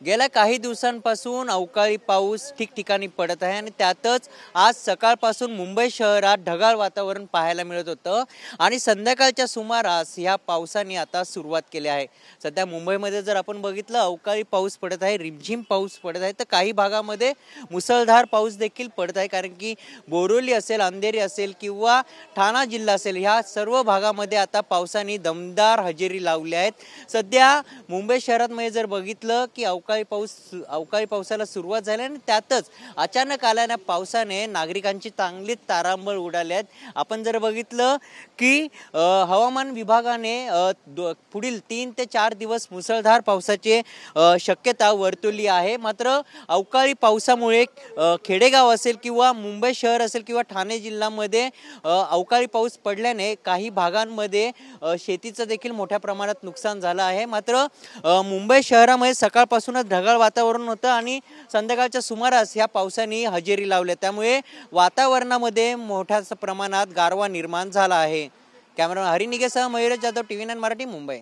गेल्या काही दिवसांपासून अवकाळी पाऊस ठिकठिकाणी पडत आहे आणि त्यातच आज सकाळपासून मुंबई शहरात ढगाळ वातावरण पाहायला मिळत होतं आणि संध्याकाळच्या सुमारास ह्या पावसाने आता सुरुवात केली आहे। सध्या मुंबईमध्ये जर आपण बघितलं अवकाळी पाऊस पडत आहे, रिमझिम पाऊस पडत आहे, तर काही भागामध्ये मुसळधार पाऊस देखील पडत आहे। कारण की बोरिवली असेल, अंधेरी असेल किंवा ठाणा जिल्हा असेल, ह्या सर्व भागामध्ये आता पावसाने दमदार हजेरी लावली आहेत। सध्या मुंबई शहरात जर बघितलं की अवकाळी पावसाला सुरुवात झाली आणि त्यातच अचानक आल्याने पावसाने नागरिकांची चांगलीच तारांबळ उडाली आहे। आपण जर बघितलं की हवामान विभागाने पुढील 3 ते 4 दिवस मुसळधार पावसाची शक्यता वर्तवली आहे। मात्र अवकाळी पावसामुळे खेडेगाव असेल किंवा मुंबई शहर असेल किंवा ठाणे जिल्ह्यामध्ये अवकाळी पाऊस पडल्याने काही भागांमध्ये शेतीचं देखील मोठ्या प्रमाणात नुकसान झालं आहे। मात्र मुंबई शहरामध्ये सकाळपासूनच ढगाळ वातावरण होतं आणि संध्याकाळच्या सुमारास ह्या पावसाने हजेरी लावली, त्यामुळे वातावरणामध्ये मोठ्या प्रमाणात गारवा निर्माण झाला आहे। कॅमेरामन हरी निगेसह मयूर जाधव, TV9 मराठी, मुंबई।